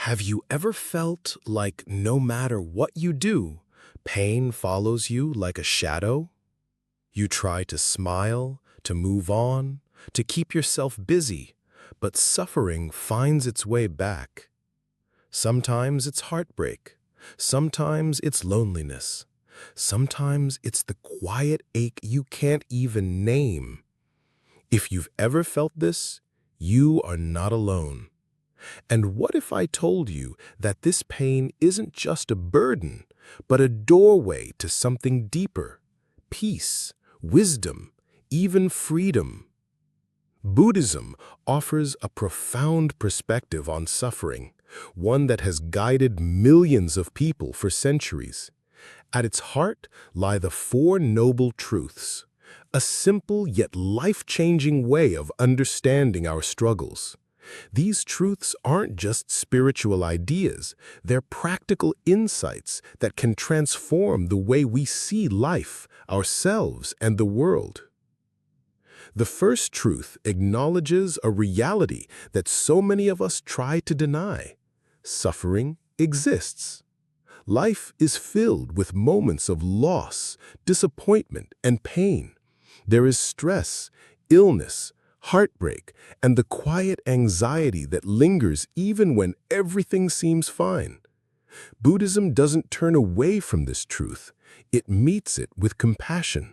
Have you ever felt like no matter what you do, pain follows you like a shadow? You try to smile, to move on, to keep yourself busy, but suffering finds its way back. Sometimes it's heartbreak, sometimes it's loneliness, sometimes it's the quiet ache you can't even name. If you've ever felt this, you are not alone. And what if I told you that this pain isn't just a burden, but a doorway to something deeper, peace, wisdom, even freedom? Buddhism offers a profound perspective on suffering, one that has guided millions of people for centuries. At its heart lie the Four Noble Truths, a simple yet life-changing way of understanding our struggles. These truths aren't just spiritual ideas, they're practical insights that can transform the way we see life, ourselves, and the world. The first truth acknowledges a reality that so many of us try to deny. Suffering exists. Life is filled with moments of loss, disappointment, and pain. There is stress, illness, heartbreak, and the quiet anxiety that lingers even when everything seems fine. Buddhism doesn't turn away from this truth. It meets it with compassion.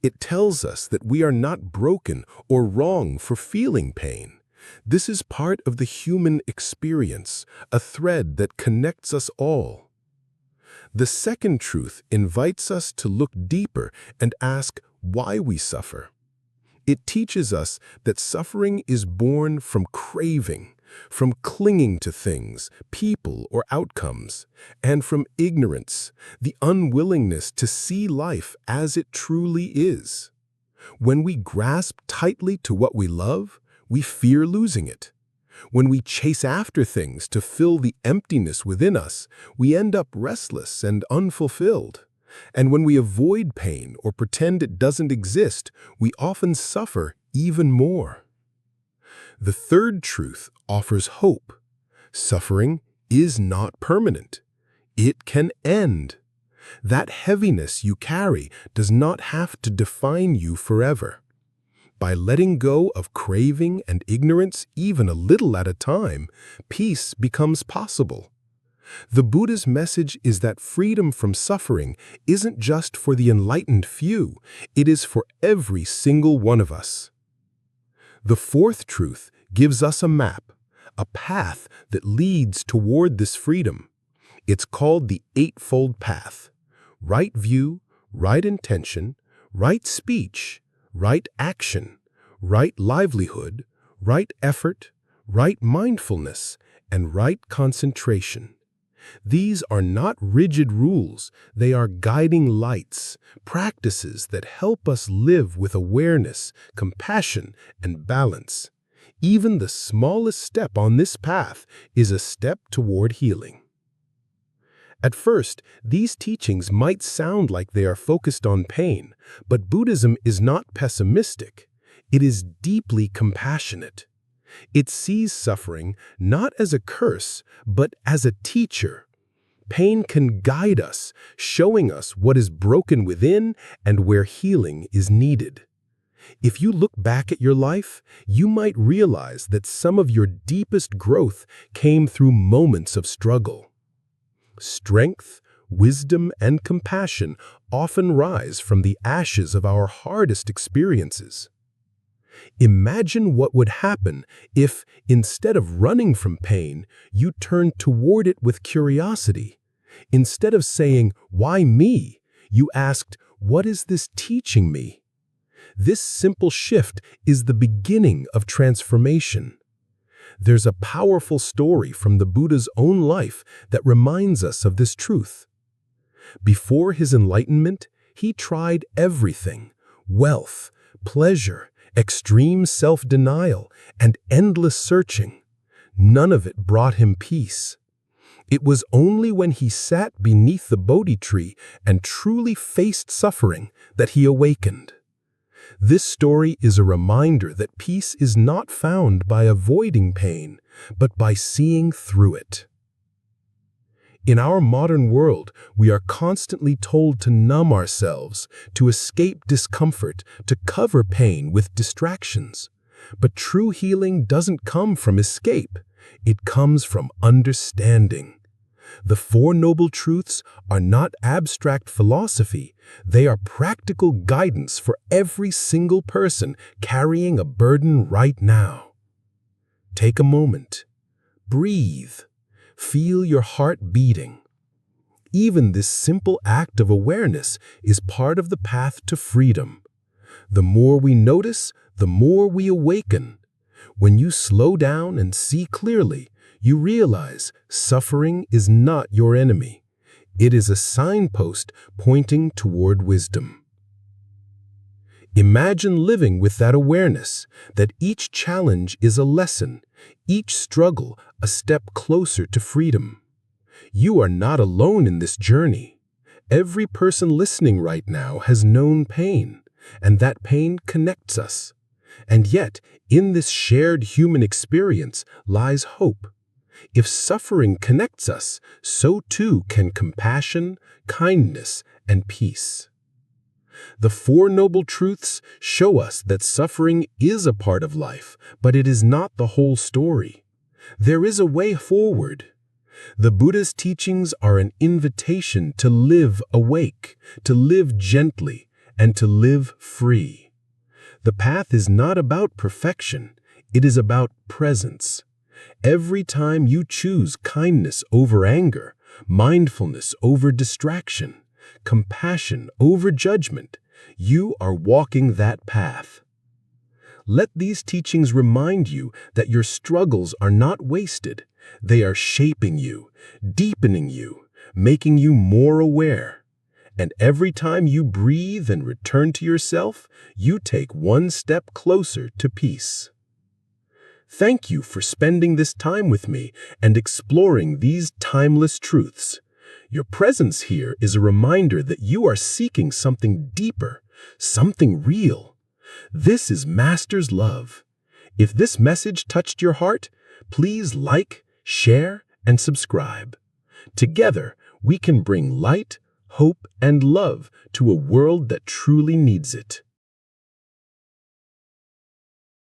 It tells us that we are not broken or wrong for feeling pain. This is part of the human experience, a thread that connects us all. The second truth invites us to look deeper and ask why we suffer. It teaches us that suffering is born from craving, from clinging to things, people, or outcomes, and from ignorance, the unwillingness to see life as it truly is. When we grasp tightly to what we love, we fear losing it. When we chase after things to fill the emptiness within us, we end up restless and unfulfilled. And when we avoid pain or pretend it doesn't exist, we often suffer even more. The third truth offers hope. Suffering is not permanent. It can end. That heaviness you carry does not have to define you forever. By letting go of craving and ignorance even a little at a time, peace becomes possible. The Buddha's message is that freedom from suffering isn't just for the enlightened few, it is for every single one of us. The fourth truth gives us a map, a path that leads toward this freedom. It's called the Eightfold Path: right view, right intention, right speech, right action, right livelihood, right effort, right mindfulness, and right concentration. These are not rigid rules, they are guiding lights, practices that help us live with awareness, compassion, and balance. Even the smallest step on this path is a step toward healing. At first, these teachings might sound like they are focused on pain, but Buddhism is not pessimistic. It is deeply compassionate. It sees suffering not as a curse, but as a teacher. Pain can guide us, showing us what is broken within and where healing is needed. If you look back at your life, you might realize that some of your deepest growth came through moments of struggle. Strength, wisdom, and compassion often rise from the ashes of our hardest experiences. Imagine what would happen if, instead of running from pain, you turned toward it with curiosity. Instead of saying, "Why me?" you asked, "What is this teaching me?" This simple shift is the beginning of transformation. There's a powerful story from the Buddha's own life that reminds us of this truth. Before his enlightenment, he tried everything: wealth, pleasure, extreme self-denial, and endless searching. None of it brought him peace. It was only when he sat beneath the Bodhi tree and truly faced suffering that he awakened. This story is a reminder that peace is not found by avoiding pain, but by seeing through it. In our modern world, we are constantly told to numb ourselves, to escape discomfort, to cover pain with distractions. But true healing doesn't come from escape. It comes from understanding. The Four Noble Truths are not abstract philosophy. They are practical guidance for every single person carrying a burden right now. Take a moment. Breathe. Feel your heart beating. Even this simple act of awareness is part of the path to freedom. The more we notice, the more we awaken. When you slow down and see clearly, you realize suffering is not your enemy. It is a signpost pointing toward wisdom. Imagine living with that awareness, that each challenge is a lesson, each struggle a step closer to freedom. You are not alone in this journey. Every person listening right now has known pain, and that pain connects us. And yet, in this shared human experience lies hope. If suffering connects us, so too can compassion, kindness, and peace. The Four Noble Truths show us that suffering is a part of life, but it is not the whole story. There is a way forward. The Buddha's teachings are an invitation to live awake, to live gently, and to live free. The path is not about perfection, it is about presence. Every time you choose kindness over anger, mindfulness over distraction, compassion over judgment, you are walking that path. Let these teachings remind you that your struggles are not wasted. They are shaping you, deepening you, making you more aware. And every time you breathe and return to yourself, you take one step closer to peace. Thank you for spending this time with me and exploring these timeless truths. Your presence here is a reminder that you are seeking something deeper, something real. This is Master's Love. If this message touched your heart, please like, share, and subscribe. Together, we can bring light, hope, and love to a world that truly needs it.